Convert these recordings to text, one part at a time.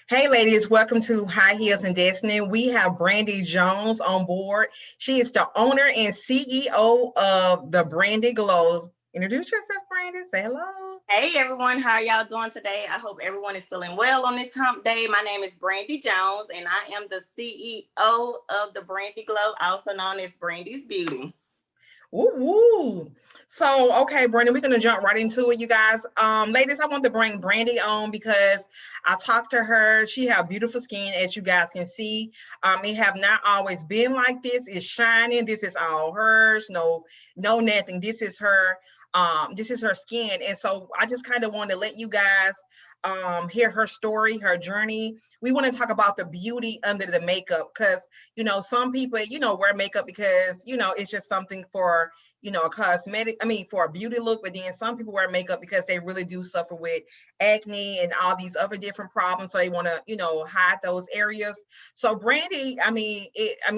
Hey, ladies, welcome to High Heels and Destiny. We have Brandy Jones on board. She is the owner and CEO of the Brandy Glows. Introduce yourself, Brandy. Say hello. Hey everyone, how are y'all doing today? I hope everyone is feeling well on this hump day. My name is Brandy Jones, and I am the CEO of the Brandy Glow, also known as Brandy's Beauty. Woo woo. So, okay, Brandy, we're gonna jump right into it, you guys. Ladies, I want to bring Brandy on because I talked to her. She have beautiful skin, as you guys can see. It have not always been like this. It's shining. This is all hers. No, nothing. This is her skin. And so I just kind of want to let you guys hear her story, her journey. We want to talk about the beauty under the makeup because some people, wear makeup because, it's just something for, a cosmetic, for a beauty look. But then some people wear makeup because they really do suffer with acne and all these other different problems. So they want to, hide those areas. So Brandy,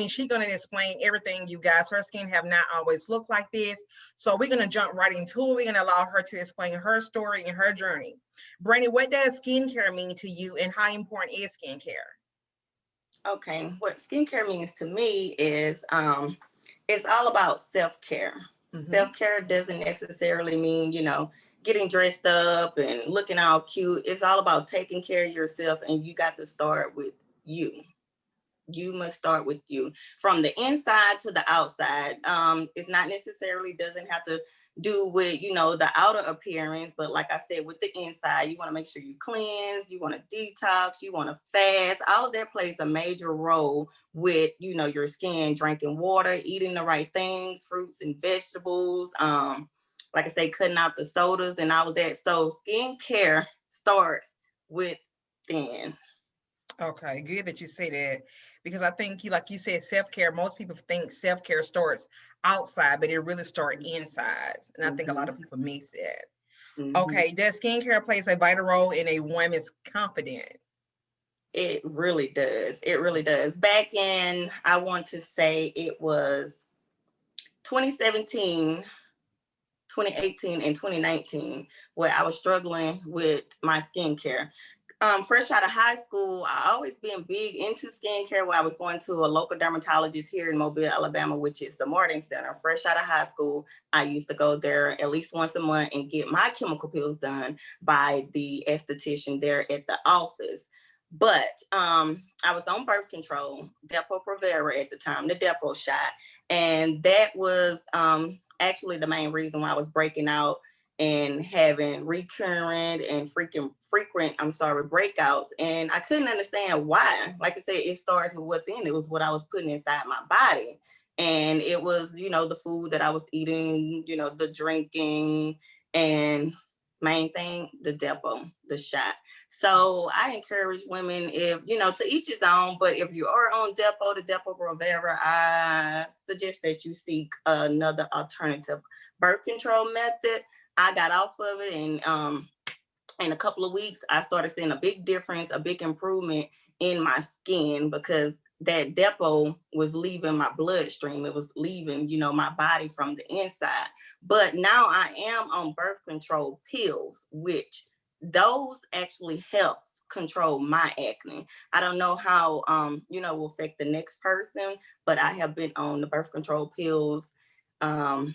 she's going to explain everything, you guys. Her skin have not always looked like this. So we're going to jump right into it. We're going to allow her to explain her story and her journey. Brandy, what does skincare mean to you and how important is skincare? Okay, what skincare means to me is it's all about self-care. Mm-hmm. Self-care doesn't necessarily mean, getting dressed up and looking all cute. It's all about taking care of yourself, and you got to start with you. You must start with you from the inside to the outside. It's not necessarily doesn't have to do with the outer appearance, but like I said, with the inside, you want to make sure you cleanse, you want to detox, you want to fast. All of that plays a major role with your skin. Drinking water, eating the right things, fruits and vegetables. Like I say, cutting out the sodas and all of that. So skincare starts within. Okay, good that you say that because I think like you said, self-care, most people think self-care starts outside, but it really starts inside. And I think a lot Mm-hmm. of people miss that. Mm-hmm. Okay, does skincare plays a vital role in a woman's confidence? It really does. It really does. Back in, I want to say it was 2017, 2018, and 2019, where I was struggling with my skincare. Fresh out of high school, I always been big into skincare where I was going to a local dermatologist here in Mobile, Alabama, which is the Martin Center. Fresh out of high school, I used to go there at least once a month and get my chemical peels done by the esthetician there at the office. But I was on birth control, Depo-Provera at the time, the Depo shot. And that was actually the main reason why I was breaking out and having recurrent and frequent breakouts. And I couldn't understand why. Like I said, it starts with within. It was what I was putting inside my body. And it was, the food that I was eating, the drinking, and main thing, the Depo, the shot. So I encourage women, if to each his own, but if you are on Depo, the Depo-Provera, I suggest that you seek another alternative birth control method. I got off of it, and in a couple of weeks, I started seeing a big difference, a big improvement in my skin because that Depo was leaving my bloodstream. It was leaving, my body from the inside. But now I am on birth control pills, which those actually helps control my acne. I don't know how, will affect the next person, but I have been on the birth control pills um,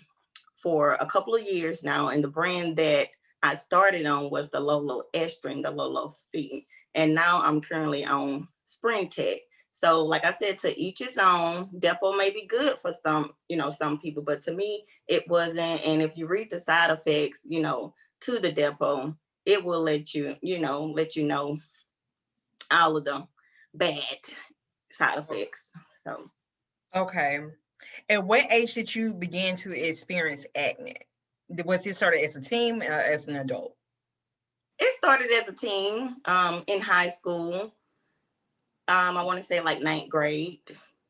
for a couple of years now. And the brand that I started on was the Lolo Estrin, the Lolo Fee. And now I'm currently on Spring Tech. So, like I said, to each his own. Depo may be good for some people, but to me, it wasn't. And if you read the side effects, to the Depo, it will let you know all of the bad side effects. So, Okay. At what age did you begin to experience acne? Was it started as a teen or as an adult? it started as a teen in high school. I want to say like ninth grade,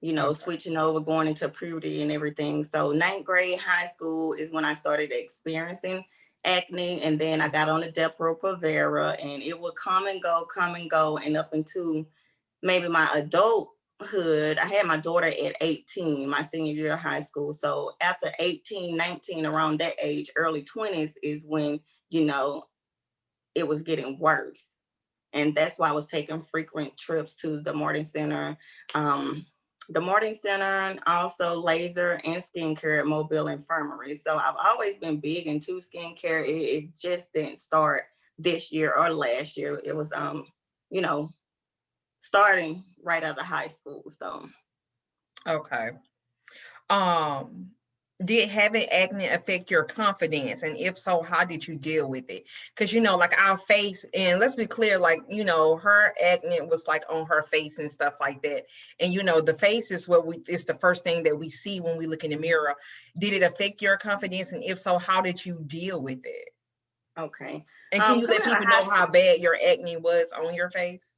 Okay. switching over, going into puberty and everything. So ninth grade, high school is when I started experiencing acne. And then I got on the Depo-Provera, and it would come and go. And up into maybe my adulthood, I had my daughter at 18, my senior year of high school. So after 18, 19, around that age, early 20s is when, you know, it was getting worse. And that's why I was taking frequent trips to the Morton Center. And also laser and skincare at Mobile Infirmary. So I've always been big into skincare. It just didn't start this year or last year. It was, you know, starting right out of high school. So Okay. Um, did having acne affect your confidence? And if so, how did you deal with it? Because, like our face, and let's be clear, like, her acne was like on her face and stuff like that. And, the face is it's the first thing that we see when we look in the mirror. Did it affect your confidence? And if so, how did you deal with it? okay. And can you let Coming out of people high know how bad your acne was on your face?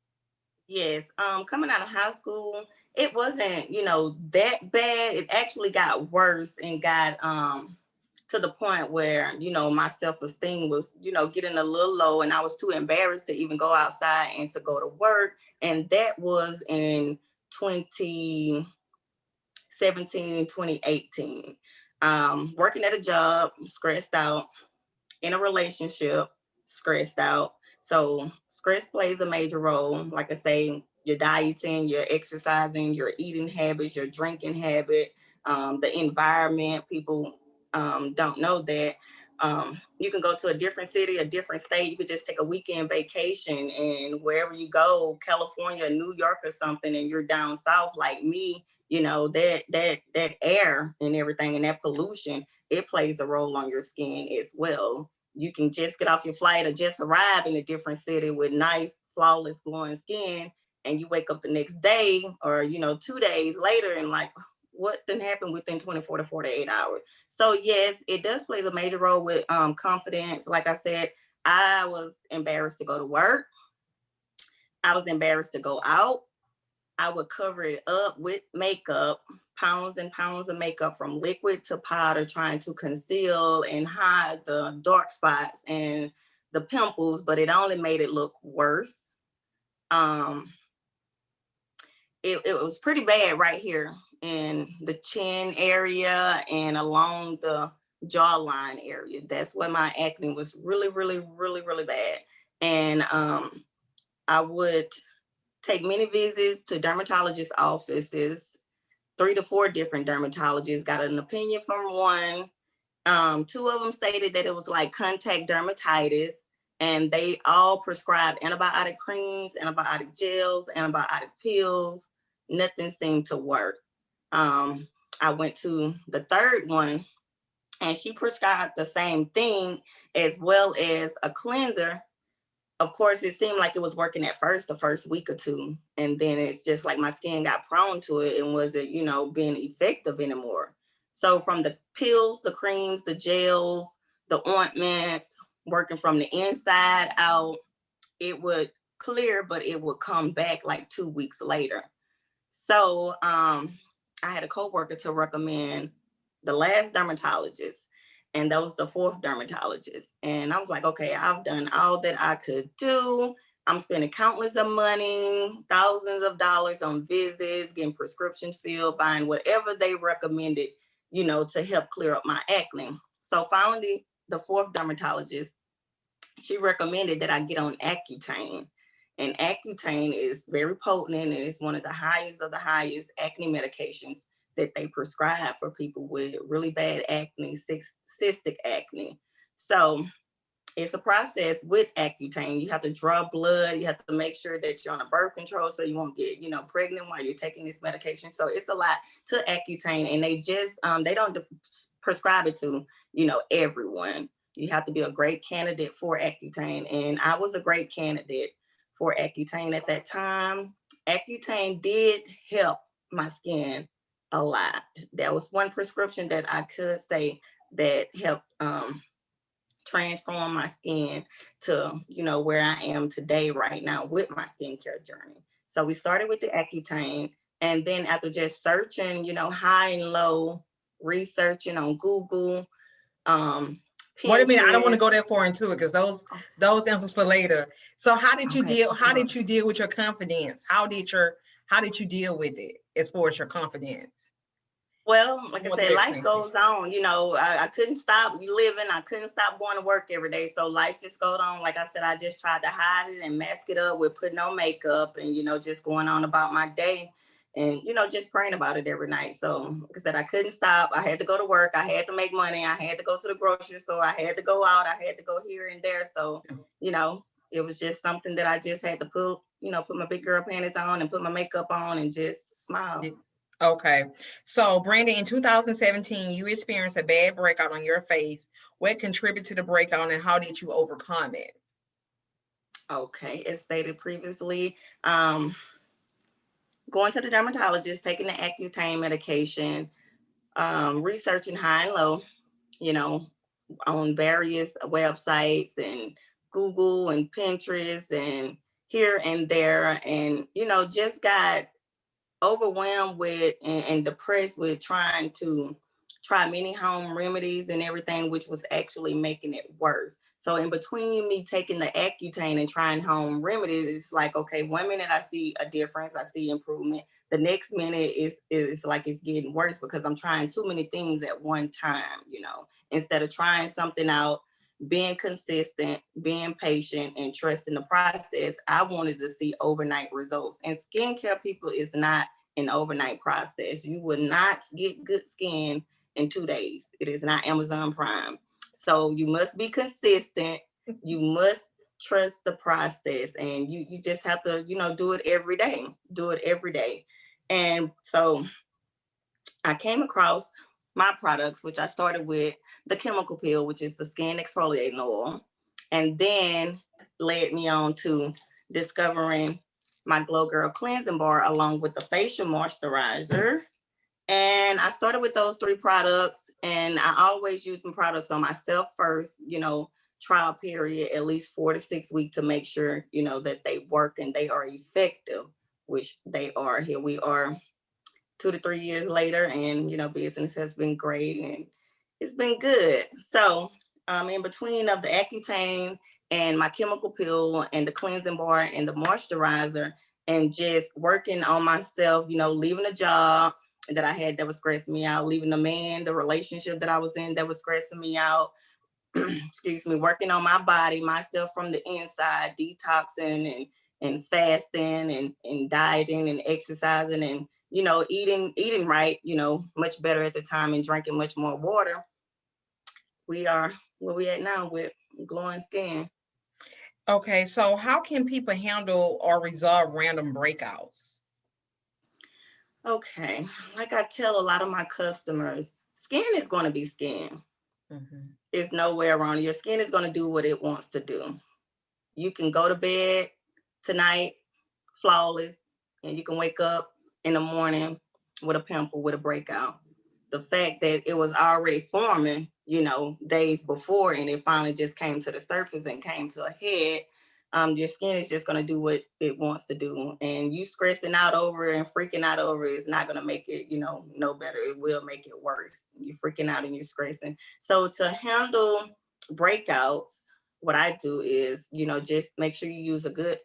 Yes. Coming out of high school, it wasn't, that bad. It actually got worse and got to the point where, my self-esteem was, getting a little low, and I was too embarrassed to even go outside and to go to work. And that was in 2017, 2018. Working at a job, stressed out, in a relationship, stressed out. So stress plays a major role. Like I say, your dieting, your exercising, your eating habits, your drinking habit, the environment. People don't know that. You can go to a different city, a different state. You could just take a weekend vacation, and wherever you go, California, New York, or something, and you're down south like me. That air and everything, and that pollution, it plays a role on your skin as well. You can just get off your flight or just arrive in a different city with nice, flawless, glowing skin, and you wake up the next day or 2 days later and like, what didn't happen within 24 to 48 hours? So yes, it does plays a major role with confidence. Like I said, I was embarrassed to go to work. I was embarrassed to go out. I would cover it up with makeup, pounds and pounds of makeup from liquid to powder, trying to conceal and hide the dark spots and the pimples, but it only made it look worse. Um, it was pretty bad right here in the chin area and along the jawline area. That's where my acne was really, really, really, really bad. And I would take many visits to dermatologist offices, 3 to 4 different dermatologists, got an opinion from one. 2 of them stated that it was like contact dermatitis, and they all prescribed antibiotic creams, antibiotic gels, antibiotic pills. Nothing seemed to work. I went to the third one, and she prescribed the same thing as well as a cleanser. Of course, it seemed like it was working at first, the first week or two. And then it's just like my skin got prone to it and wasn't, being effective anymore. So from the pills, the creams, the gels, the ointments, working from the inside out, it would clear, but it would come back like 2 weeks later. So I had a coworker to recommend the last dermatologist, and that was the fourth dermatologist. And I was like, okay, I've done all that I could do. I'm spending countless of money, thousands of dollars on visits, getting prescriptions filled, buying whatever they recommended, to help clear up my acne. So finally, the fourth dermatologist, she recommended that I get on Accutane. And Accutane is very potent, and it's one of the highest acne medications that they prescribe for people with really bad acne, cystic acne. So it's a process with Accutane. You have to draw blood. You have to make sure that you're on a birth control so you won't get, pregnant while you're taking this medication. So it's a lot to Accutane, and they just they don't prescribe it to everyone. You have to be a great candidate for Accutane, and I was a great candidate for Accutane at that time. Accutane did help my skin a lot. There was one prescription that I could say that helped transform my skin to where I am today right now with my skincare journey. So we started with the Accutane, and then after just searching high and low, researching on Google, Wait a minute, I don't want to Pinterest. go that far into it because those answers for later. So how did you Okay, deal? How sure. did you deal with your confidence? How did you deal with it as far as your confidence? Well, like I More the said, best life thing. goes on. I couldn't stop living. I couldn't stop going to work every day. So life just goes on. Like I said, I just tried to hide it and mask it up with putting on makeup and, just going on about my day and, just praying about it every night. So like I said, I couldn't stop. I had to go to work. I had to make money. I had to go to the grocery store. I had to go out. I had to go here and there. So, you know, it was just something that I just had to put my big girl panties on and put my makeup on and just smile. Okay. So, Brandon, in 2017, you experienced a bad breakout on your face. What contributed to the breakout and how did you overcome it? Okay, as stated previously, going to the dermatologist, taking the Accutane medication, researching high and low, you know, on various websites and Google and Pinterest and here and there, and just got overwhelmed with and depressed with trying to try many home remedies and everything, which was actually making it worse. So in between me taking the Accutane and trying home remedies, it's like, okay, 1 minute I see a difference, I see improvement. The next minute is like it's getting worse because I'm trying too many things at one time, instead of trying something out, being consistent, being patient, and trusting the process. I wanted to see overnight results. And skincare, people, is not an overnight process. You will not get good skin in 2 days. It is not Amazon Prime. So you must be consistent. You must trust the process, and you just have to, do it every day. Do it every day. And so I came across my products, which I started with the chemical peel, which is the skin exfoliating oil, and then led me on to discovering my Glow Girl cleansing bar along with the facial moisturizer. And I started with those three products, and I always use my products on myself first, trial period, at least 4 to 6 weeks to make sure, that they work and they are effective, which they are. Here we are 2 to 3 years later, and business has been great and it's been good. So in between of the Accutane and my chemical peel and the cleansing bar and the moisturizer and just working on myself, leaving a job that I had that was stressing me out, leaving the relationship that I was in that was stressing me out, excuse me, working on my body, myself from the inside, detoxing and fasting and dieting and exercising and eating right, much better at the time and drinking much more water. We are where we at now with glowing skin. Okay. So, how can people handle or resolve random breakouts? Okay, like I tell a lot of my customers, skin is going to be skin. Mhm. There's no way around it. Your skin is going to do what it wants to do. You can go to bed tonight flawless, and you can wake up in the morning with a pimple, with a breakout. The fact that it was already forming, days before, and it finally just came to the surface and came to a head. Your skin is just going to do what it wants to do, and you stressing out over it and freaking out over it is not going to make it, no better. It will make it worse. You're freaking out and you're stressing. So to handle breakouts, what I do is, just make sure you use a good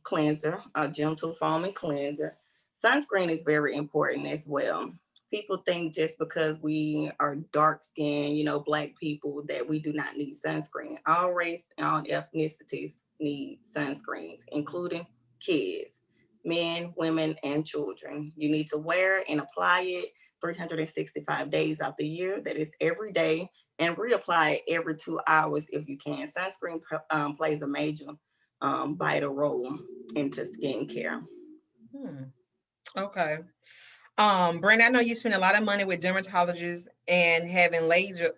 cleanser, a gentle foaming cleanser. Sunscreen is very important as well. People think just because we are dark skinned, Black people, that we do not need sunscreen. All race and all ethnicities need sunscreens, including kids, men, women, and children. You need to wear and apply it 365 days out the year. That is every day, and reapply it every 2 hours if you can. Sunscreen plays a major vital role into skincare. Hmm. Okay. Brenda, I know you spend a lot of money with dermatologists and having laser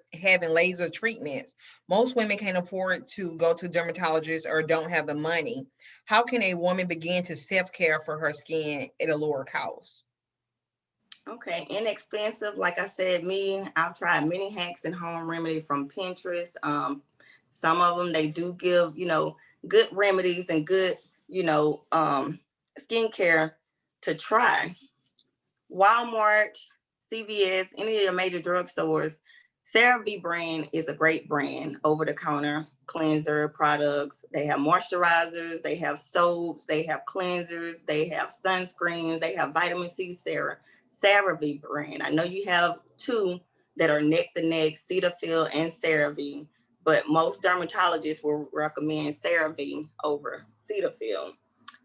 treatments. Most women can't afford to go to dermatologists or don't have the money. How can a woman begin to self-care for her skin at a lower cost? Okay, inexpensive. Like I said, I've tried many hacks and home remedy from Pinterest. Some of them they do give, good remedies and good, skincare to try. Walmart, CVS, any of your major drugstores, CeraVe brand is a great brand, over the counter cleanser products. They have moisturizers, they have soaps, they have cleansers, they have sunscreens, they have vitamin C CeraVe brand. I know you have two that are neck to neck, Cetaphil and CeraVe, but most dermatologists will recommend CeraVe over Cetaphil.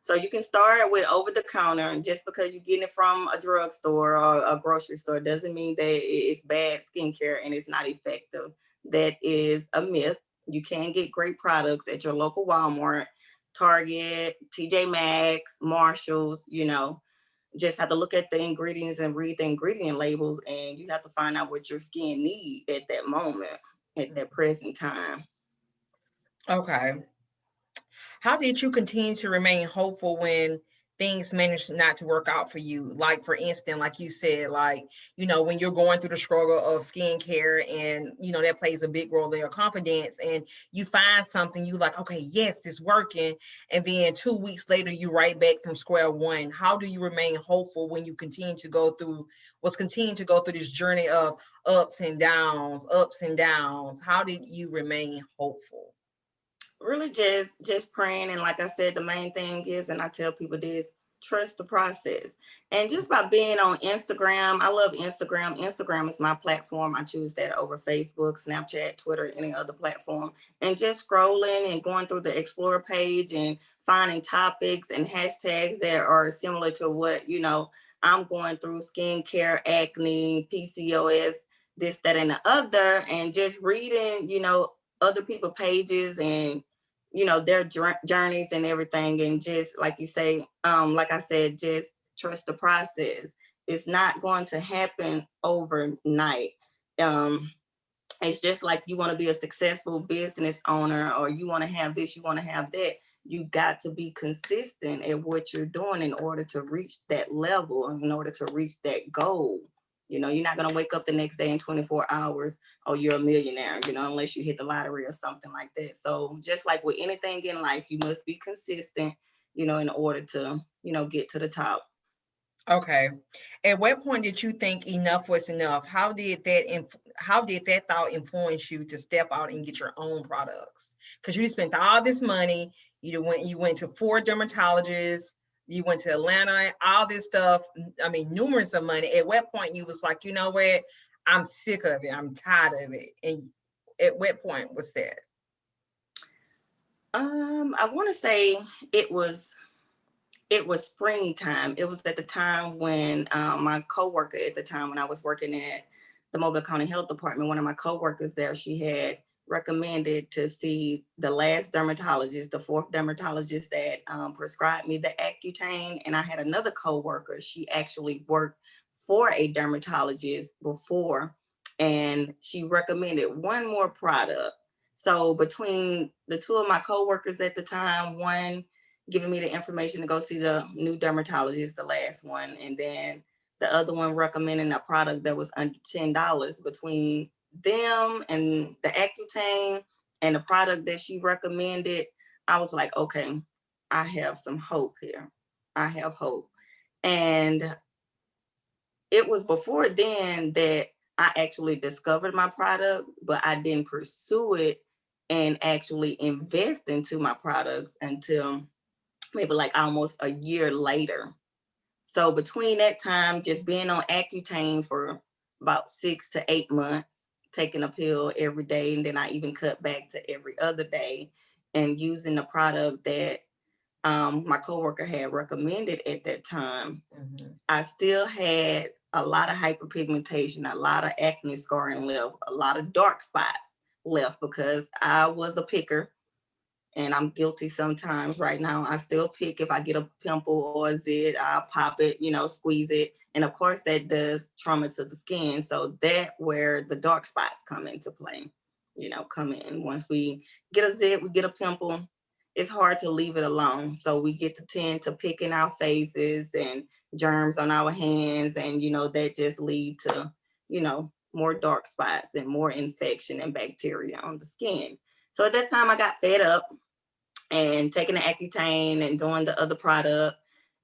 So you can start with over the counter, and just because you're getting it from a drugstore or a grocery store doesn't mean that it's bad skincare and it's not effective. That is a myth. You can get great products at your local Walmart, Target, TJ Maxx, Marshalls, just have to look at the ingredients and read the ingredient labels, and you have to find out what your skin needs at that moment, at that present time. Okay. How did you continue to remain hopeful when things managed not to work out for you? Like, for instance, like you said, like, when you're going through the struggle of skincare and, that plays a big role in your confidence, and you find something, you like, okay, yes, this working. And then 2 weeks later, you right back from square one. How do you remain hopeful when you continue to go through this journey of ups and downs, ups and downs? How did you remain hopeful? Really just praying, and like I said, the main thing is, and I tell people this, trust the process. And just by being on Instagram, I love Instagram. Instagram is my platform. I choose that over Facebook, Snapchat, Twitter, any other platform. And just scrolling and going through the explore page and finding topics and hashtags that are similar to what I'm going through: skincare, acne, PCOS, this, that, and the other, and just reading other people pages and their journeys and everything. And just like you say, like I said, just trust the process. It's not going to happen overnight. It's just like you want to be a successful business owner, or you want to have this, you want to have that. You got to be consistent at what you're doing in order to reach that level, in order to reach that goal. You're not going to wake up the next day in 24 hours, oh, you're a millionaire, unless you hit the lottery or something like that. So just like with anything in life, you must be consistent, in order to, get to the top. Okay. At what point did you think enough was enough? How did that thought influence you to step out and get your own products? Because you spent all this money. You went to 4 dermatologists. You went to Atlanta. All this stuff. I mean, numerous of money. At what point you was like, you know what? I'm sick of it. I'm tired of it. And at what point was that? I want to say it was springtime. It was at the time when my coworker at the time when I was working at the Mobile County Health Department, one of my coworkers there, she had recommended to see the last dermatologist, the fourth dermatologist that prescribed me the Accutane. And I had another coworker, she actually worked for a dermatologist before, and she recommended one more product. So between the two of my coworkers at the time, one giving me the information to go see the new dermatologist, the last one, and then the other one recommending a product that was under $10. Between them and the Accutane and the product that she recommended, I was like, okay, I have some hope here. I have hope. And it was before then that I actually discovered my product, but I didn't pursue it and actually invest into my products until maybe like almost a year later. So between that time, just being on Accutane for about 6 to 8 months, taking a pill every day, and then I even cut back to every other day, and using the product that my coworker had recommended at that time, I still had a lot of hyperpigmentation, a lot of acne scarring left, a lot of dark spots left, because I was a picker, and I'm guilty sometimes. Right now, I still pick. If I get a pimple or a zit, I'll pop it, squeeze it. And of course that does trauma to the skin. So that where the dark spots come into play, come in. Once we get a zit, we get a pimple, it's hard to leave it alone. So we get to tend to pick in our faces and germs on our hands. And, that just lead to, more dark spots and more infection and bacteria on the skin. So at that time I got fed up and taking the Accutane and doing the other product.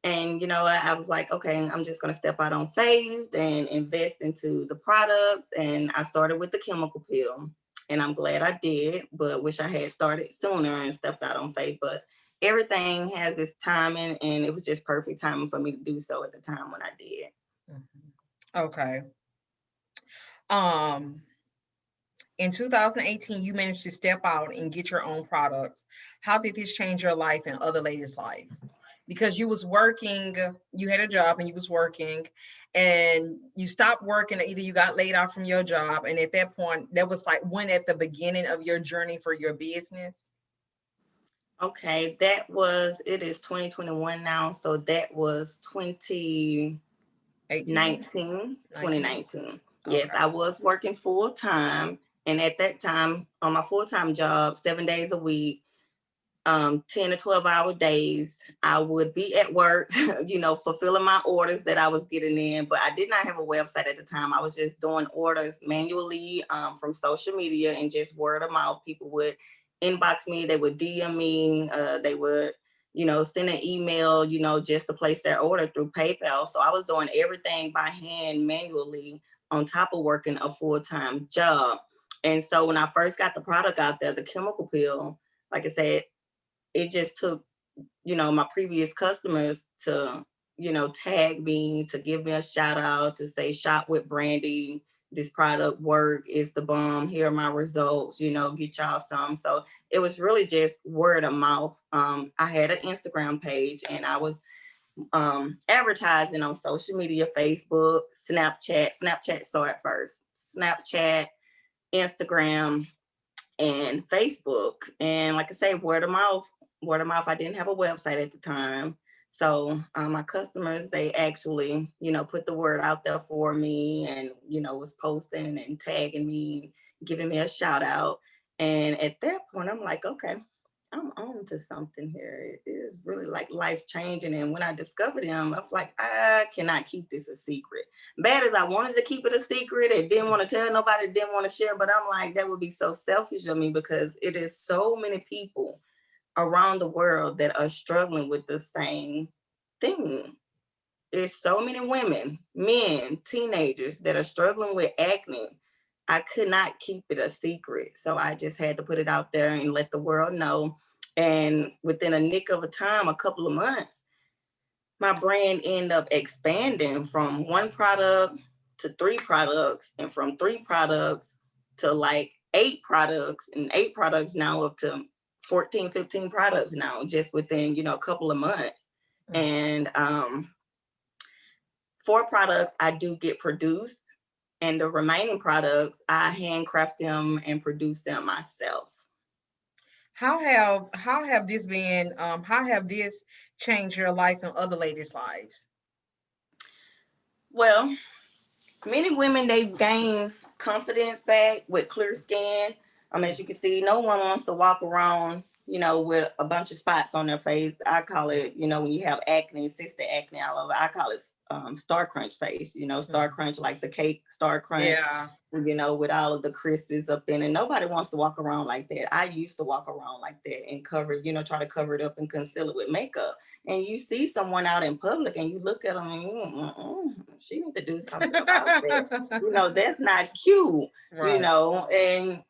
And, I was like, okay, I'm just going to step out on faith and invest into the products. And I started with the chemical pill. And I'm glad I did, but wish I had started sooner and stepped out on faith. But everything has its timing, and it was just perfect timing for me to do so at the time when I did. Okay. Um, in 2018, you managed to step out and get your own products. How did this change your life and other ladies' life? Because you was working, you had a job and you was working, and you stopped working, or either you got laid off from your job, and at that point, that was like when at the beginning of your journey for your business. Okay, it is 2021 now, so that was 2019, 18, 19. 2019. Yes, Okay. I was working full time, and at that time on my full-time job, 7 days a week, 10 to 12-hour days. I would be at work, fulfilling my orders that I was getting in, but I did not have a website at the time. I was just doing orders manually from social media and just word of mouth. People would inbox me, they would DM me, they would, send an email, just to place their order through PayPal. So I was doing everything by hand manually on top of working a full-time job. And so when I first got the product out there, the chemical peel, like I said, it just took, my previous customers to, tag me, to give me a shout out, to say, shop with Brandy. This product work is the bomb. Here are my results, get y'all some. So it was really just word of mouth. I had an Instagram page and I was advertising on social media, Facebook, Snapchat saw it first, Snapchat, Instagram, and Facebook. And like I say, word of mouth. I didn't have a website at the time. So my customers, they actually, put the word out there for me and, was posting and tagging me, giving me a shout out. And at that point, I'm like, okay, I'm on to something here. It is really like life changing. And when I discovered him, I was like, I cannot keep this a secret. Bad as I wanted to keep it a secret, I didn't want to tell nobody, didn't want to share, but I'm like, that would be so selfish of me because it is so many people around the world that are struggling with the same thing. There's so many women, men, teenagers that are struggling with acne. I could not keep it a secret. So I just had to put it out there and let the world know. And within a nick of a time, a couple of months, my brand ended up expanding from one product to three products, and from three products to like eight products, and eight products now up to 14, 15 products now, just within, a couple of months. And four products I do get produced, and the remaining products I handcraft them and produce them myself. How have this changed your life and other ladies' lives? Well, many women, they've gained confidence back with clear skin. As you can see, no one wants to walk around, with a bunch of spots on their face. I call it, when you have acne, cystic acne all over, I call it star crunch face, star crunch, like the cake star crunch, Yeah. with all of the crispies up in it. Nobody wants to walk around like that. I used to walk around like that and try to cover it up and conceal it with makeup. And you see someone out in public and you look at them and she need to do something about that. That's not cute, Right. and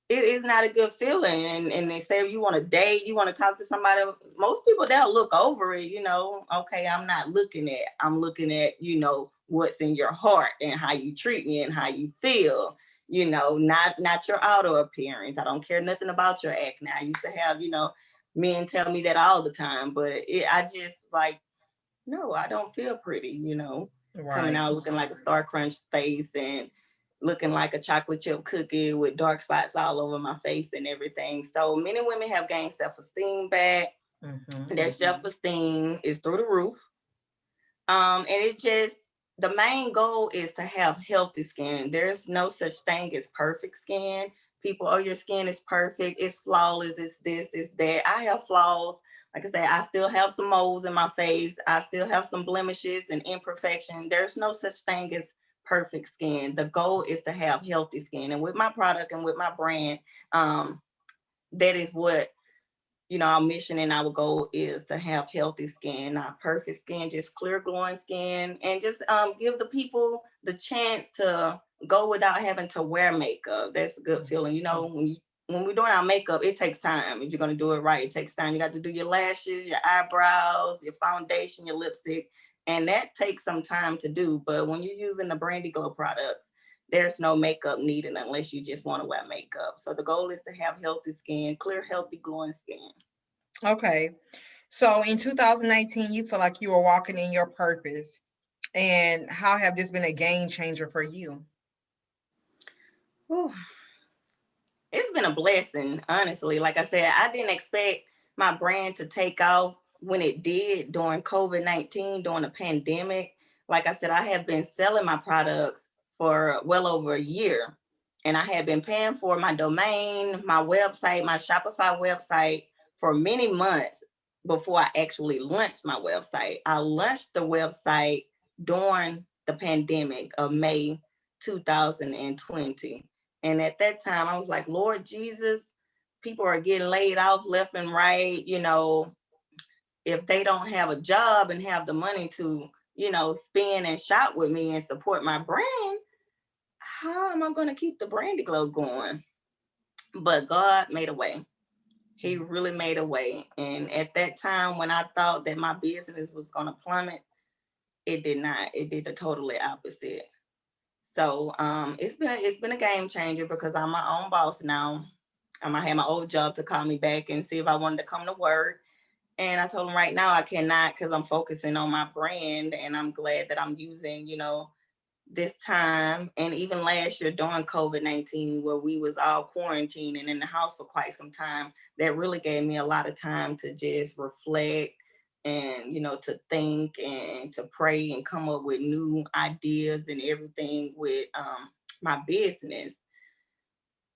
it is not a good feeling. And they say, you want to date, you want to talk to somebody, most people, they'll look over it, okay, I'm looking at, what's in your heart and how you treat me and how you feel, not your outer appearance. I don't care nothing about your acne. I used to have, men tell me that all the time, but I just like, no, I don't feel pretty, coming Right. out looking like a Star Crunch face and looking like a chocolate chip cookie with dark spots all over my face and everything. So many women have gained self-esteem back. Their self-esteem is through the roof. And it just, the main goal is to have healthy skin. There's no such thing as perfect skin. People, oh, your skin is perfect, it's flawless, it's this, it's that. I have flaws. Like I say, I still have some moles in my face. I still have some blemishes and imperfection. There's no such thing as perfect skin. The goal is to have healthy skin. And with my product and with my brand, that is what, our mission and our goal is to have healthy skin, not perfect skin, just clear glowing skin, and just give the people the chance to go without having to wear makeup. That's a good feeling. When we're doing our makeup, it takes time. If you're going to do it right, it takes time. You got to do your lashes, your eyebrows, your foundation, your lipstick. And that takes some time to do. But when you're using the Brandy Glow products, there's no makeup needed unless you just want to wear makeup. So the goal is to have healthy skin, clear, healthy, glowing skin. Okay. So in 2019, you feel like you were walking in your purpose. And how have this been a game changer for you? Whew. It's been a blessing, honestly. Like I said, I didn't expect my brand to take off when it did during COVID-19, during the pandemic. Like I said, I have been selling my products for well over a year. And I had been paying for my domain, my website, my Shopify website for many months before I actually launched my website. I launched the website during the pandemic of May 2020. And at that time, I was like, Lord Jesus, people are getting laid off left and right. If they don't have a job and have the money to, spend and shop with me and support my brand, how am I going to keep the Brandy Glow going? But God made a way. He really made a way. And at that time, when I thought that my business was going to plummet, it did not. It did the totally opposite. So it's been a game changer because I'm my own boss now. I had my old job to call me back and see if I wanted to come to work. And I told him right now I cannot because I'm focusing on my brand, and I'm glad that I'm using, this time and even last year during COVID-19, where we was all quarantined and in the house for quite some time. That really gave me a lot of time to just reflect and, to think and to pray and come up with new ideas and everything with my business.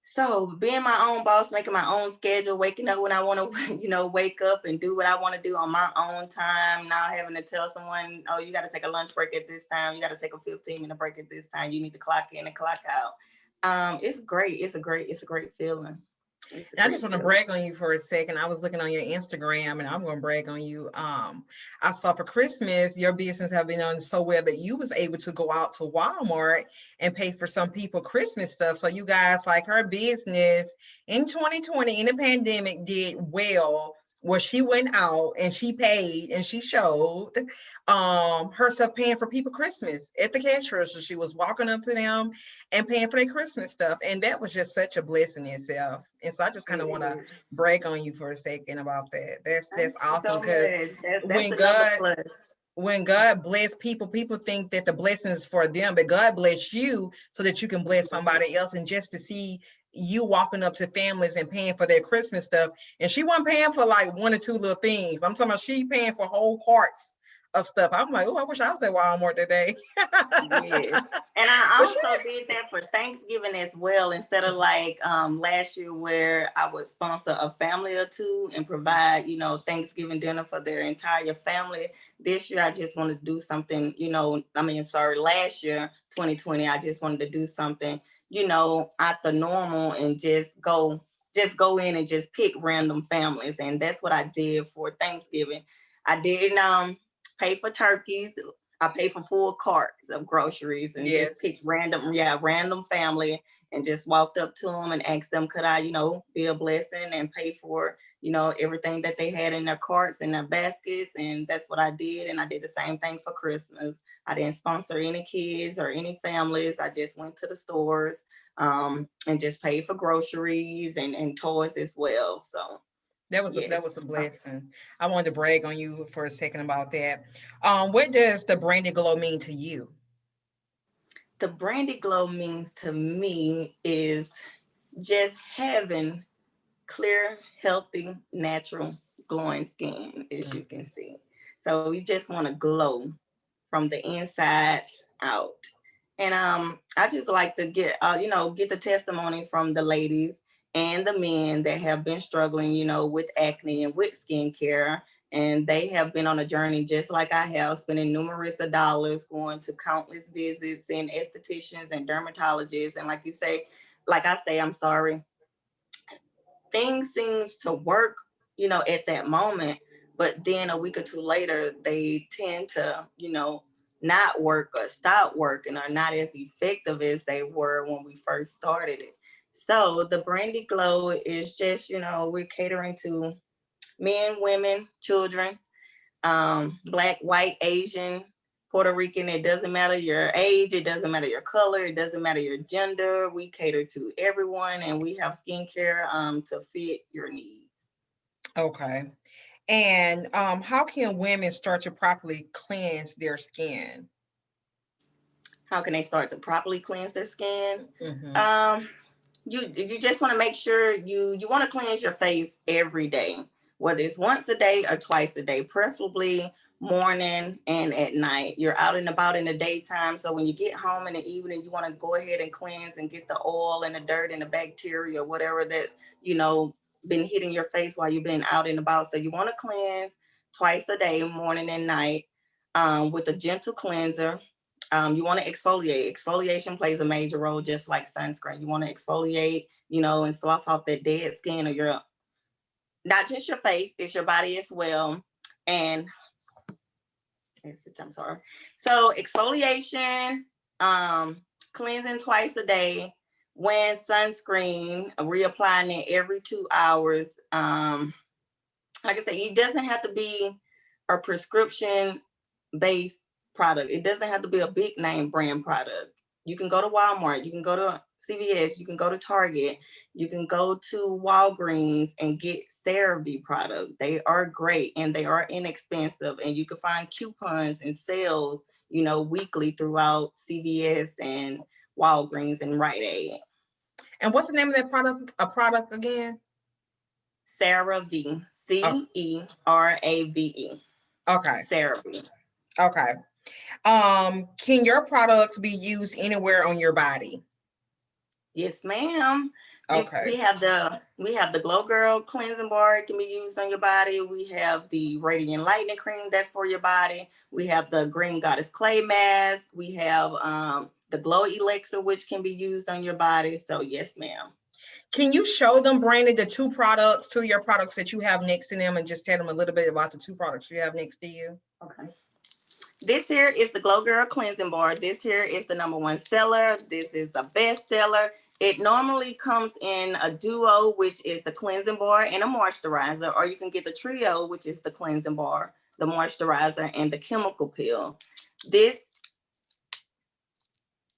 So being my own boss, making my own schedule, waking up when I want to, wake up and do what I want to do on my own time, not having to tell someone, oh, you got to take a lunch break at this time. You got to take a 15-minute break at this time. You need to clock in and clock out. It's great. It's a great feeling. It's a I just great want to feeling. brag on you for a second. I was looking on your Instagram and I'm going to brag on you. I saw for Christmas, your business have been done so well that you was able to go out to Walmart and pay for some people Christmas stuff. So you guys, like, her business in 2020 in the pandemic did well, where she went out and she paid and she showed herself paying for people Christmas at the cash register. She was walking up to them and paying for their Christmas stuff. And that was just such a blessing itself. And so I just kind of It want to is. brag on you for a second about that. That's Thank you awesome so because much. That's when another God plus. when God bless people, people think that the blessing is for them, but God bless you so that you can bless somebody else. And just to see you walking up to families and paying for their Christmas stuff, and she wasn't paying for like one or two little things. I'm talking about she paying for whole carts of stuff. I'm like, oh, I wish I was at Walmart today. Yes. And I But she, also did that for Thanksgiving as well, instead of like last year where I would sponsor a family or two and provide, Thanksgiving dinner for their entire family. This year I just wanted to do something, sorry, last year, 2020, I just wanted to do something, out the normal and just go in and just pick random families. And that's what I did for Thanksgiving. I didn't pay for turkeys. I paid for full carts of groceries and just yes, picked random family and just walked up to them and asked them, could I, be a blessing and pay for, everything that they had in their carts and their baskets. And that's what I did. And I did the same thing for Christmas. I didn't sponsor any kids or any families. I just went to the stores and just paid for groceries and toys as well. So, that yes. was a blessing. I wanted to brag on you for a second about that. What does the Brandy Glow mean to you? The Brandy Glow means to me is just having clear, healthy, natural, glowing skin, as you can see. So you just want to glow from the inside out. And I just like to get the testimonies from the ladies and the men that have been struggling, with acne and with skincare. And they have been on a journey just like I have, spending numerous of dollars, going to countless visits and estheticians and dermatologists. And like I say, I'm sorry, things seem to work, at that moment, but then a week or two later, they tend to, not work or stop working or not as effective as they were when we first started it. So the Brandy Glow is just, we're catering to men, women, children, Black, white, Asian. Puerto Rican, it doesn't matter your age, it doesn't matter your color, it doesn't matter your gender. We cater to everyone, and we have skincare to fit your needs. Okay. And how can women start to properly cleanse their skin? How can they start to properly cleanse their skin? Mm-hmm. Um, you just want to make sure you want to cleanse your face every day, whether it's once a day or twice a day, preferably morning and at night. You're out and about in the daytime, so when you get home in the evening, you want to go ahead and cleanse and get the oil and the dirt and the bacteria, whatever that you know been hitting your face while you've been out and about. So you want to cleanse twice a day, morning and night, with a gentle cleanser. You want to exfoliate. Exfoliation plays a major role, just like sunscreen. You want to exfoliate, and slough off that dead skin of your, not just your face, it's your body as well. And I'm sorry. So exfoliation, cleansing twice a day, wearing sunscreen, reapplying it every 2 hours. Like I said, it doesn't have to be a prescription based product. It doesn't have to be a big name brand product. You can go to Walmart, you can go to CVS, you can go to Target, you can go to Walgreens and get CeraVe product. They are great and they are inexpensive, and you can find coupons and sales, weekly throughout CVS and Walgreens and Rite Aid. And what's the name of that product? A product again? CeraVe. CERAVE. Okay. CeraVe. Okay. Can your products be used anywhere on your body? Yes, ma'am. Okay. We have the Glow Girl cleansing bar. It can be used on your body. We have the Radiant Lightening Cream that's for your body. We have the Green Goddess Clay Mask. We have the Glow Elixir, which can be used on your body. So yes, ma'am. Can you show them, Brandon, the two of your products that you have next to them, and just tell them a little bit about the two products you have next to you? Okay. This here is the Glow Girl cleansing bar. This here is the #1 seller. This is the best seller. It normally comes in a duo, which is the cleansing bar and a moisturizer, or you can get the trio, which is the cleansing bar, the moisturizer, and the chemical peel. This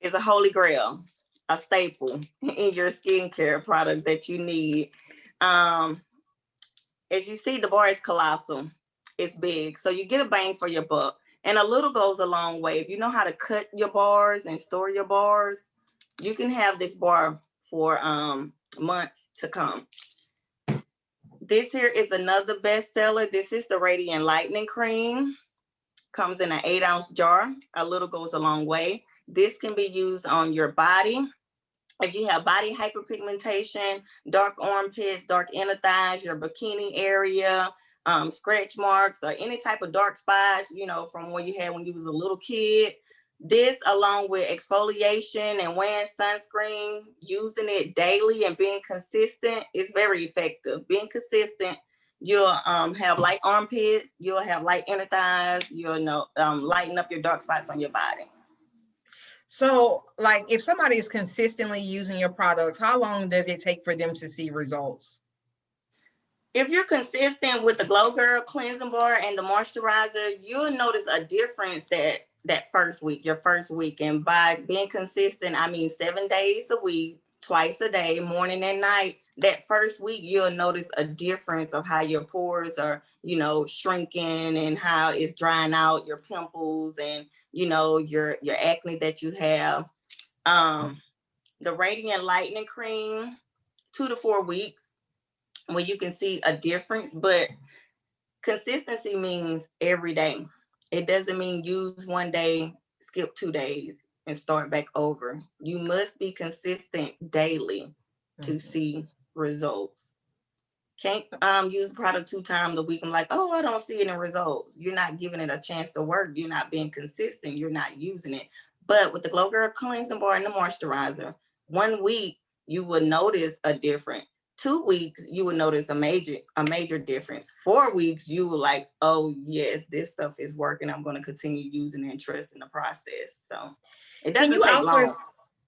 is a holy grail, a staple in your skincare product that you need. As you see, the bar is colossal. It's big, so you get a bang for your buck. And a little goes a long way. If you know how to cut your bars and store your bars, you can have this bar for months to come. This here is another bestseller. This is the Radiant Lightening Cream. Comes in an 8-ounce jar. A little goes a long way. This can be used on your body. If you have body hyperpigmentation, dark armpits, dark inner thighs, your bikini area, scratch marks, or any type of dark spots, from what you had when you was a little kid. This, along with exfoliation and wearing sunscreen, using it daily and being consistent, is very effective. Being consistent, you'll have light armpits, you'll have light inner thighs, you'll lighten up your dark spots on your body. So, like, if somebody is consistently using your products, how long does it take for them to see results? If you're consistent with the Glow Girl cleansing bar and the moisturizer, you'll notice a difference that first week, your first week. And by being consistent, I mean 7 days a week, twice a day, morning and night. That first week, you'll notice a difference of how your pores are, shrinking, and how it's drying out, your pimples, and your acne that you have. The Radiant Lightening Cream, 2 to 4 weeks, when you can see a difference. But consistency means every day. It doesn't mean use one day, skip 2 days, and start back over. You must be consistent daily to see results. Can't use the product 2 times a week and like, oh, I don't see any results. You're not giving it a chance to work. You're not being consistent. You're not using it. But with the Glow Girl cleansing bar and the moisturizer, 1 week you will notice a difference. 2 weeks you will notice a major difference. 4 weeks you will like, oh yes, this stuff is working. I'm going to continue using it and trust in the process. So it doesn't take long.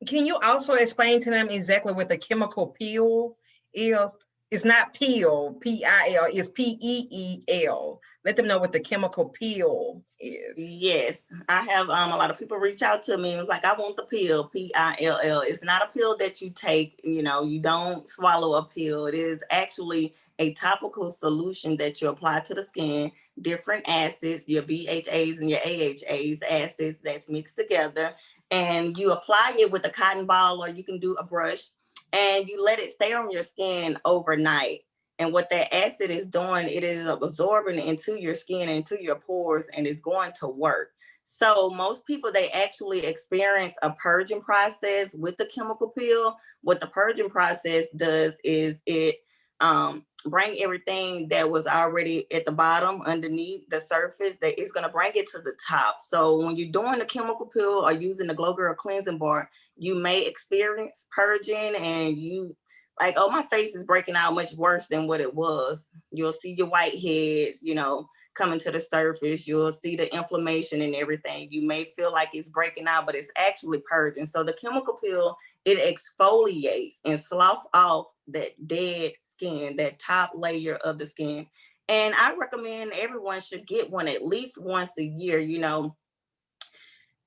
Can you also explain to them exactly what the chemical peel is? It's not peel, P-I-L, it's P-E-E-L. let them know what the chemical peel is. Yes, I have a lot of people reach out to me and was like, I want the pill, PILL. It's not a pill that you take, you know, you don't swallow a pill. It is actually a topical solution that you apply to the skin, different acids, your BHAs and your AHAs, acids that's mixed together. And you apply it with a cotton ball, or you can do a brush, and you let it stay on your skin overnight. And what that acid is doing, it is absorbing into your skin, into your pores, and it's going to work. So most people, they actually experience a purging process with the chemical peel. What the purging process does is it bring everything that was already at the bottom underneath the surface, that it's going to bring it to the top. So when you're doing the chemical peel or using the Glow Girl cleansing bar, you may experience purging, and you like, oh, my face is breaking out much worse than what it was. You'll see your whiteheads, you know, coming to the surface. You'll see the inflammation and everything. You may feel like it's breaking out, but it's actually purging. So the chemical peel, it exfoliates and slough off that dead skin, that top layer of the skin. And I recommend everyone should get one at least once a year. You know,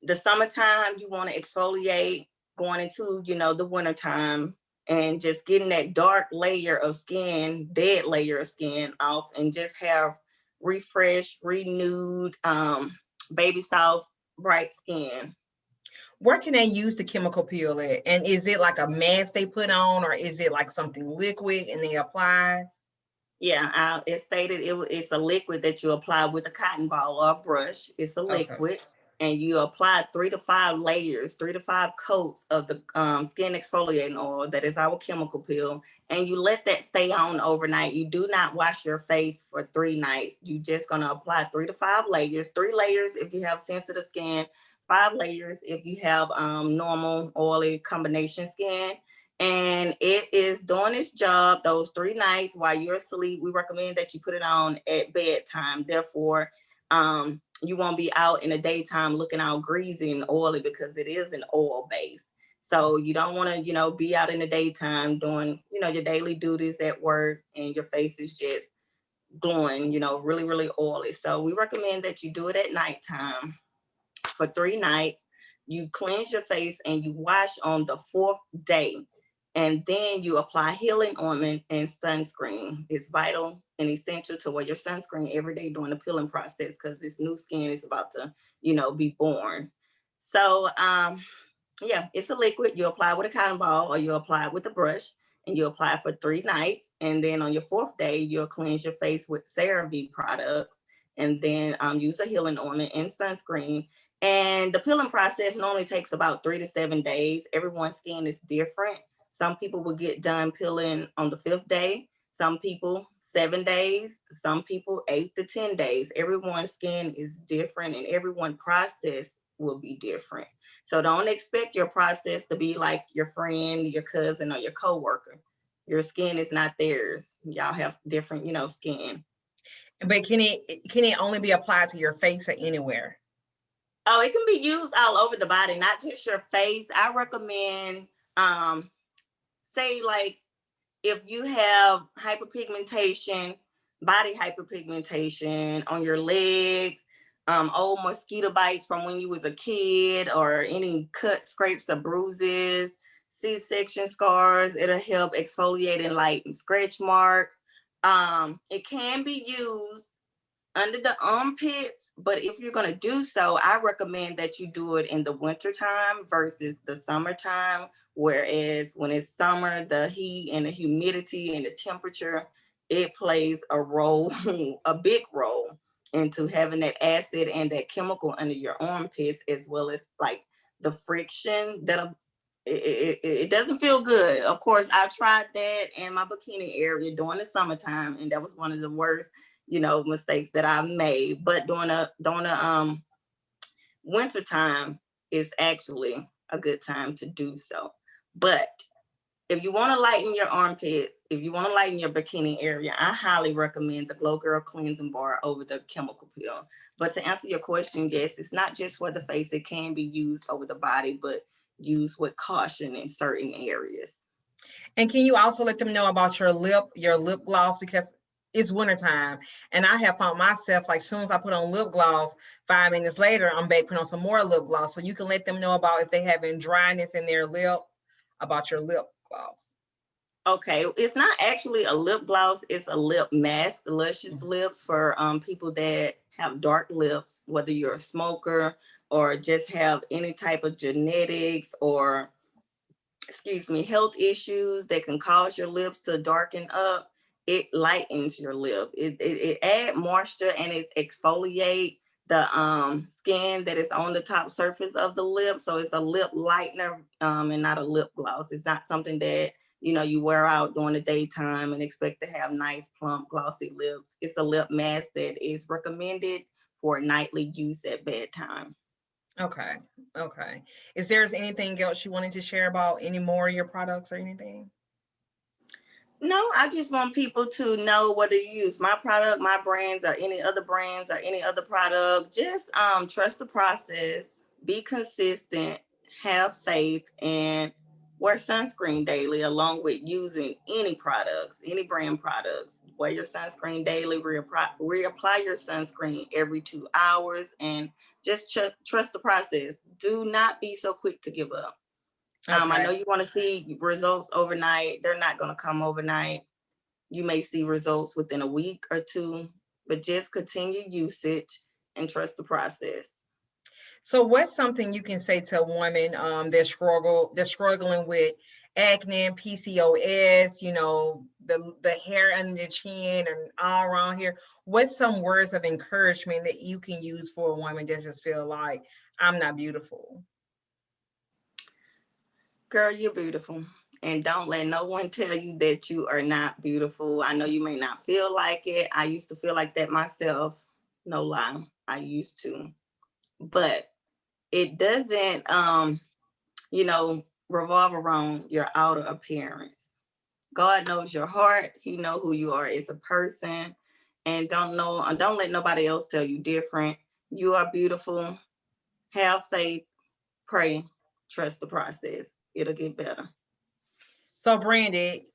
the summertime, you want to exfoliate, going into, you know, the wintertime, and just getting that dark layer of skin, dead layer of skin off, and just have refreshed, renewed, baby soft, bright skin. Where can they use the chemical peel at? And is it like a mask they put on, or is it like something liquid and they apply? Yeah, it stated it's a liquid that you apply with a cotton ball or a brush. It's a Okay. liquid, and you apply 3 to 5 layers, 3 to 5 coats of the skin exfoliating oil that is our chemical peel, and you let that stay on overnight. You do not wash your face for 3 nights. You just gonna apply 3 to 5 layers, 3 layers if you have sensitive skin, 5 layers if you have normal oily combination skin, and it is doing its job those 3 nights while you're asleep. We recommend that you put it on at bedtime. Therefore, you won't be out in the daytime looking all greasy and oily, because it is an oil base. So you don't want to, you know, be out in the daytime doing, you know, your daily duties at work, and your face is just glowing, you know, really, really oily. So we recommend that you do it at nighttime for 3 nights. You cleanse your face and you wash on the fourth day. And then you apply healing ointment and sunscreen. It's vital and essential to wear your sunscreen every day during the peeling process, because this new skin is about to, you know, be born. So yeah, it's a liquid. You apply with a cotton ball, or you apply it with a brush, and you apply for 3 nights. And then on your fourth day, you'll cleanse your face with CeraVe products, and then use a healing ointment and sunscreen. And the peeling process normally takes about 3 to 7 days. Everyone's skin is different. Some people will get done peeling on the fifth day. Some people 7 days. Some people 8 to 10 days. Everyone's skin is different, and everyone's process will be different. So don't expect your process to be like your friend, your cousin, or your coworker. Your skin is not theirs. Y'all have different, you know, skin. But can it only be applied to your face or anywhere? Oh, it can be used all over the body, not just your face. I recommend, say, like, if you have hyperpigmentation, body hyperpigmentation on your legs, old mosquito bites from when you was a kid, or any cuts, scrapes, or bruises, C-section scars, it'll help exfoliate and lighten scratch marks. It can be used under the armpits, but if you're going to do so, I recommend that you do it in the wintertime versus the summertime. Whereas when it's summer, the heat and the humidity and the temperature, it plays a role, a big role into having that acid and that chemical under your armpits, as well as like the friction that it doesn't feel good. Of course, I tried that in my bikini area during the summertime, and that was one of the worst, you know, mistakes that I've made. But during a winter time is actually a good time to do so. But if you want to lighten your armpits, if you want to lighten your bikini area, I highly recommend the Glow Girl cleansing bar over the chemical peel. But to answer your question, yes, it's not just for the face. It can be used over the body, but used with caution in certain areas. And can you also let them know about your lip gloss? Because it's wintertime, and I have found myself, like, soon as I put on lip gloss, 5 minutes later, I'm back putting on some more lip gloss. So you can let them know about if they having dryness in their lip, about your lip gloss. Okay, it's not actually a lip gloss, it's a lip mask, luscious lips for people that have dark lips, whether you're a smoker or just have any type of genetics or, excuse me, health issues that can cause your lips to darken up. It lightens your lip. It add moisture and it exfoliate the skin that is on the top surface of the lip. So it's a lip lightener and not a lip gloss. It's not something that you wear out during the daytime and expect to have nice, plump, glossy lips. It's a lip mask that is recommended for nightly use at bedtime. Okay. Okay. Is there anything else you wanted to share about any more of your products or anything? No, I just want people to know whether you use my product, my brands, or any other brands or any other product. Just trust the process, be consistent, have faith, and wear sunscreen daily along with using any products, any brand products. Wear your sunscreen daily, reapply your sunscreen every 2 hours, and just trust the process. Do not be so quick to give up. I Okay. know you want to see results overnight. They're not going to come overnight. You may see results within a week or two, but just continue usage and trust the process. So what's something you can say to a woman they're struggling with acne, PCOS, the hair under the chin and all around here? What's some words of encouragement that you can use for a woman that just feel like I'm not beautiful? Girl, you're beautiful. And don't let no one tell you that you are not beautiful. I know you may not feel like it. I used to feel like that myself. No lie. I used to. But it doesn't revolve around your outer appearance. God knows your heart. He knows who you are as a person. And don't let nobody else tell you different. You are beautiful. Have faith, pray, trust the process. It'll get better. So Brandy,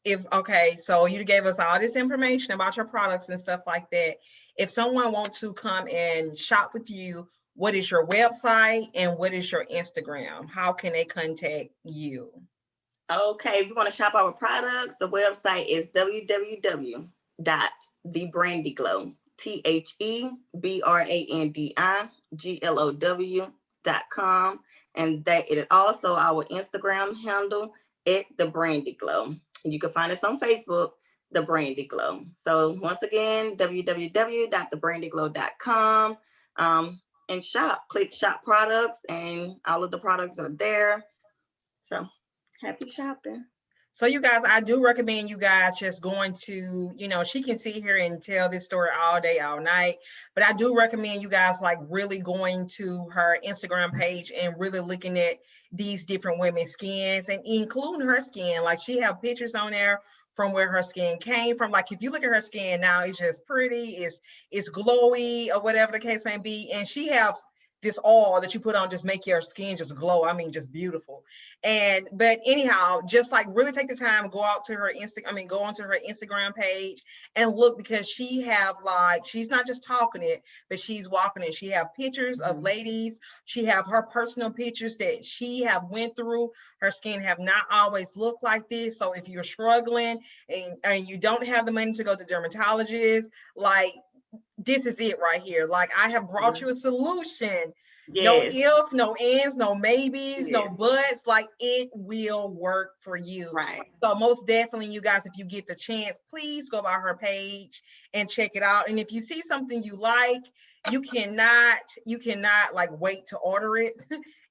so you gave us all this information about your products and stuff like that. If someone wants to come and shop with you, what is your website and what is your Instagram? How can they contact you? Okay, if you want to shop our products, the website is www.thebrandiglow, TheBrandiglow.com. And that it is also our Instagram handle at The Brandy Glow. You can find us on Facebook, The Brandy Glow. So once again, www.thebrandyglow.com, and click shop products, and all of the products are there. So happy shopping. So you guys, I do recommend you guys just going to, she can sit here and tell this story all day, all night, but I do recommend you guys like really going to her Instagram page and really looking at these different women's skins and including her skin. Like she have pictures on there from where her skin came from. Like if you look at her skin now, it's just pretty, it's glowy or whatever the case may be. And she has this oil that you put on just make your skin just glow. I mean, just beautiful. But anyhow, just like really take the time, go onto her Instagram page and look, because she's not just talking it, but she's walking it. She have pictures of ladies. She have her personal pictures that she have went through. Her skin have not always looked like this. So if you're struggling and you don't have the money to go to dermatologists, like this is it right here. Like I have brought you a solution. Yes. No if, no ands, no maybes, no buts. Like it will work for you. Right. So most definitely, you guys, if you get the chance, please go by her page and check it out. And if you see something you like, you cannot like wait to order it.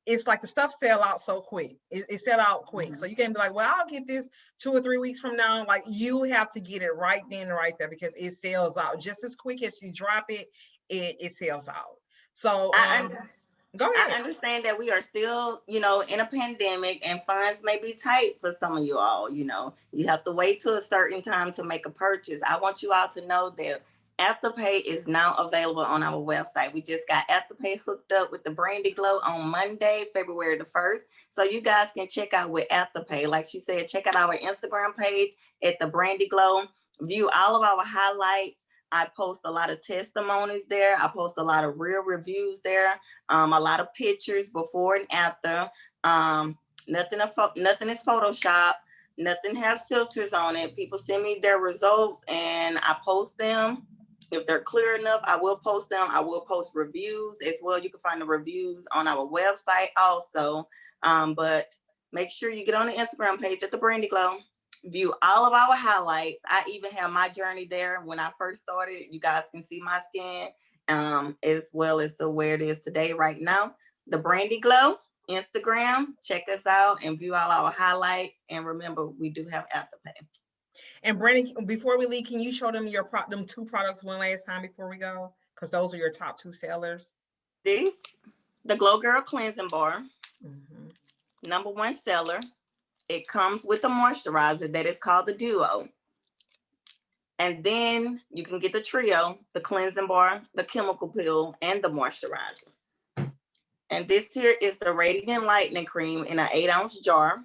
It's like the stuff sell out so quick. It sell out quick. So you can't be like, well, I'll get this 2 or 3 weeks from now. Like you have to get it right then and right there, because it sells out just as quick as you drop it. It sells out. So go ahead. I understand that we are still, in a pandemic and funds may be tight for some of you all. You have to wait till a certain time to make a purchase. I want you all to know that Afterpay is now available on our website. We just got Afterpay hooked up with the Brandy Glow on Monday, February the 1st. So you guys can check out with Afterpay. Like she said, check out our Instagram page at the Brandy Glow. View all of our highlights. I post a lot of testimonies there. I post a lot of real reviews there. A lot of pictures before and after. Nothing is Photoshop. Nothing has filters on it. People send me their results and I post them. If they're clear enough, I will post them. I will post reviews as well. You can find the reviews on our website also. But make sure you get on the Instagram page at the Brandy Glow. View all of our highlights. I even have my journey there. When I first started, you guys can see my skin as well as to where it is today right now. The Brandy Glow Instagram, check us out and view all our highlights. And remember, we do have Afterpay. And Brandon, before we leave, can you show them them 2 products one last time before we go? Because those are your top 2 sellers. This, the Glow Girl Cleansing Bar, #1 seller. It comes with a moisturizer that is called the Duo. And then you can get the trio, the cleansing bar, the chemical peel, and the moisturizer. And this here is the Radiant Lightening Cream in an 8-ounce jar.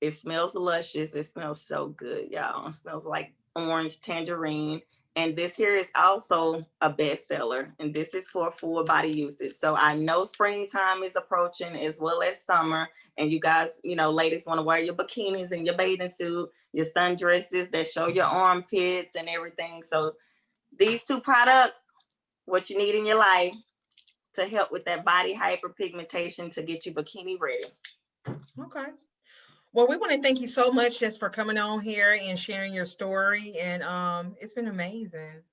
It smells luscious. It smells so good, y'all. It smells like orange tangerine. And this here is also a bestseller. And this is for full body usage. So I know springtime is approaching as well as summer. And you guys, you know, ladies want to wear your bikinis and your bathing suit, your sundresses that show your armpits and everything. So these 2 products, what you need in your life to help with that body hyperpigmentation to get you bikini ready. Okay. Well, we want to thank you so much just for coming on here and sharing your story. And it's been amazing.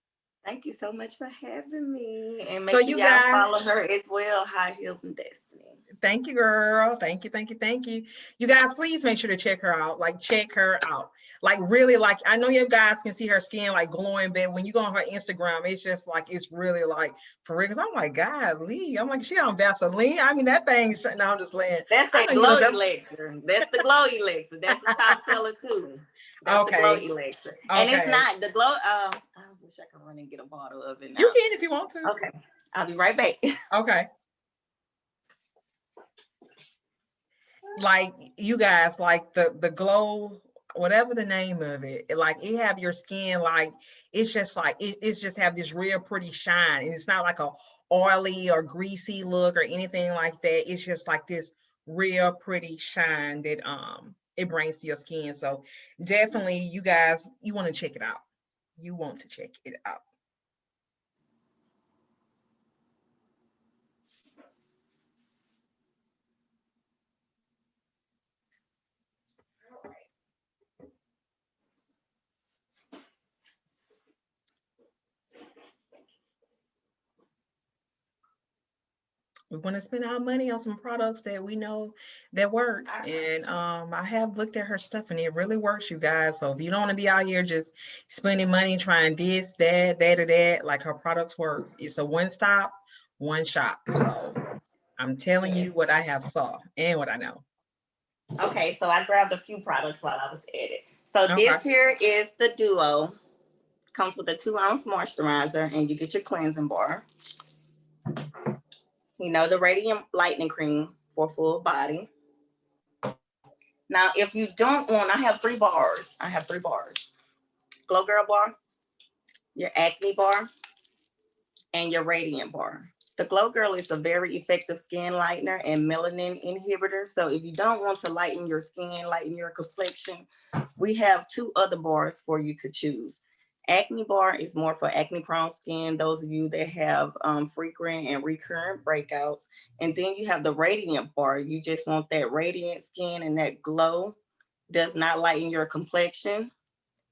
Thank you so much for having me. And make So sure you y'all guys follow her as well, High Heels and Destiny. Thank you, girl. Thank you, thank you, thank you. You guys, please make sure to check her out. Like, check her out. Like, really, like, I know you guys can see her skin, like, glowing, but when you go on her Instagram, it's just, like, it's really, like, for real. Because I'm like, God, Lee. I'm like, she on Vaseline. I mean, that thing, no, I'm just laying. That's that glow elixir. That's the glow elixir. That's the top seller, too. That's the glow elixir. And it's not the glow. I wish I could run and get a bottle of it now. You can if you want to. Okay. I'll be right back. Okay. Like, you guys, like the glow, whatever the name of it, like, it have your skin, like, it's just like it's just have this real pretty shine, and it's not like a oily or greasy look or anything like that. It's just like this real pretty shine that it brings to your skin. So definitely, you guys, you want to check it out. You want to check it out. We want to spend our money on some products that we know that works. And I have looked at her stuff and it really works, you guys. So if you don't want to be out here just spending money trying this, that, or that, like, her products work. It's a one-stop, one shop. So I'm telling you what I have saw and what I know. Okay, so I grabbed a few products while I was at it. So this here is the Duo. Comes with a 2-ounce moisturizer, and you get your cleansing bar. You know, the Radiant Lightening Cream for full body. Now, if you don't want, I have 3 bars. Glow Girl bar, your Acne bar, and your Radiant bar. The Glow Girl is a very effective skin lightener and melanin inhibitor. So if you don't want to lighten your skin, lighten your complexion, we have 2 other bars for you to choose. Acne bar is more for acne prone skin, those of you that have frequent and recurrent breakouts. And then you have the Radiant bar. You just want that radiant skin and that glow. Does not lighten your complexion.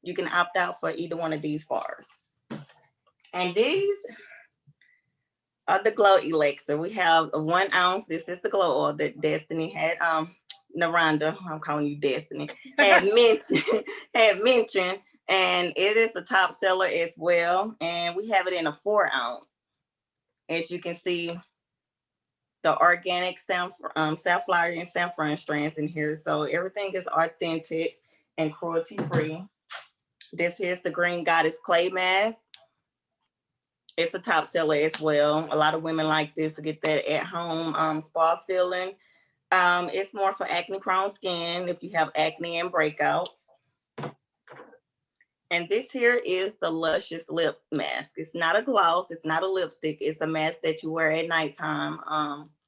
You can opt out for either one of these bars. And these are the glow elixir. We have a 1 ounce. This is the glow oil that Destiny had, Naranda, I'm calling you Destiny, had mentioned. And it is the top seller as well. And we have it in a 4 ounce. As you can see, the organic safflower and saffron strands in here. So everything is authentic and cruelty free. This here's the Green Goddess Clay Mask. It's a top seller as well. A lot of women like this to get that at home spa feeling. It's more for acne prone skin if you have acne and breakouts. And this here is the Luscious Lip Mask. It's not a gloss. It's not a lipstick. It's a mask that you wear at nighttime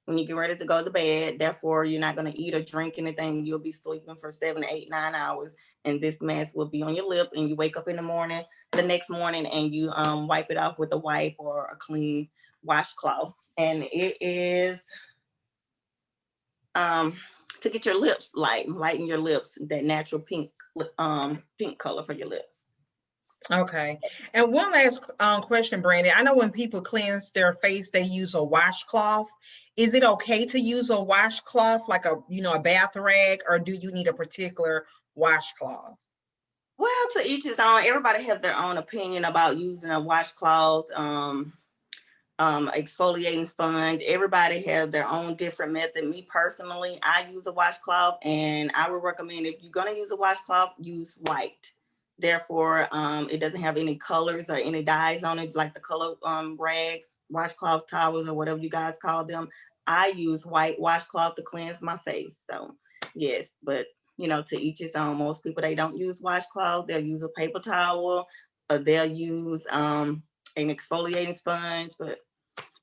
when you get ready to go to bed. Therefore, you're not going to eat or drink anything. You'll be sleeping for 7, 8, 9 hours. And this mask will be on your lip. And you wake up in the next morning, and you wipe it off with a wipe or a clean washcloth. And it is to get your lips lighten your lips, that natural pink color for your lips. Okay. And one last question, Brandy. I know when people cleanse their face, they use a washcloth. Is it okay to use a washcloth, like a bath rag, or do you need a particular washcloth? Well, to each his own. Everybody has their own opinion about using a washcloth, exfoliating sponge. Everybody has their own different method. Me personally, I use a washcloth, and I would recommend, if you're going to use a washcloth, use white. Therefore, it doesn't have any colors or any dyes on it, like the color rags, washcloth towels, or whatever you guys call them. I use white washcloth to cleanse my face. So yes, but to each his own. Most people, they don't use washcloth. They'll use a paper towel, or they'll use an exfoliating sponge. But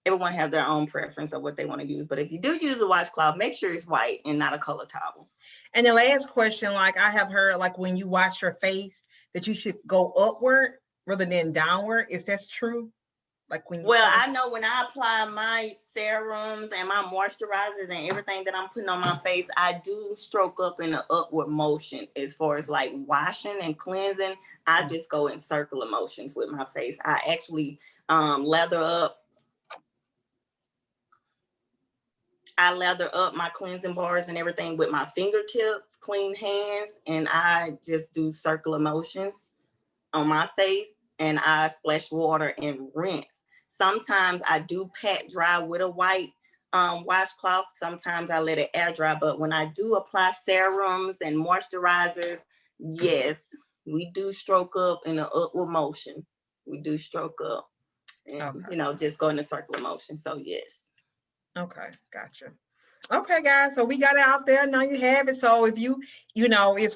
everyone has their own preference of what they want to use. But if you do use a washcloth, make sure it's white and not a color towel. And the last question, like I have heard, like when you wash your face, that you should go upward rather than downward. Is that true? Like when you I know when I apply my serums and my moisturizers and everything that I'm putting on my face, I do stroke up in an upward motion. As far as like washing and cleansing, I just go in circular motions with my face. I actually lather up my cleansing bars and everything with my fingertips, clean hands, and I just do circular motions on my face, and I splash water and rinse. Sometimes I do pat dry with a white washcloth. Sometimes I let it air dry. But when I do apply serums and moisturizers, yes, we do stroke up in an upward motion. We do stroke up and, just go in a circular motion. So yes. Okay, gotcha. Okay, guys, so we got it out there. Now you have it. So if it's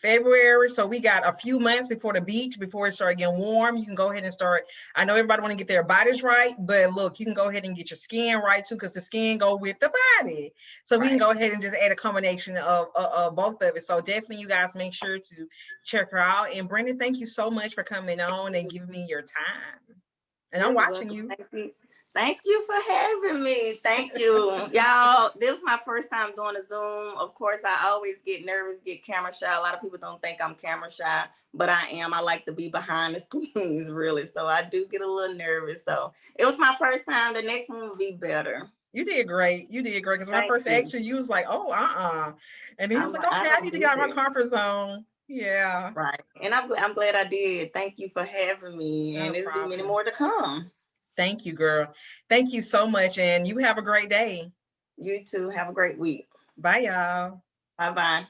February, so we got a few months before the beach, before it starts getting warm. You can go ahead and start. I know everybody want to get their bodies right, but look, you can go ahead and get your skin right too, because the skin go with the body. So we can go ahead and just add a combination of both of it. So definitely, you guys make sure to check her out. And Brenda, thank you so much for coming on and giving me your time. And I'm watching you. Thank you for having me. Thank you. Y'all, this was my first time doing a Zoom. Of course, I always get nervous, get camera shy. A lot of people don't think I'm camera shy, but I am. I like to be behind the scenes, really. So I do get a little nervous. So it was my first time. The next one will be better. You did great. Because when I first asked you was like, oh, and then he was like, okay, I need to get out of my comfort zone. Yeah. Right. And I'm glad I did. Thank you for having me. And there'll be many more to come. Thank you, girl. Thank you so much. And you have a great day. You too. Have a great week. Bye, y'all. Bye-bye.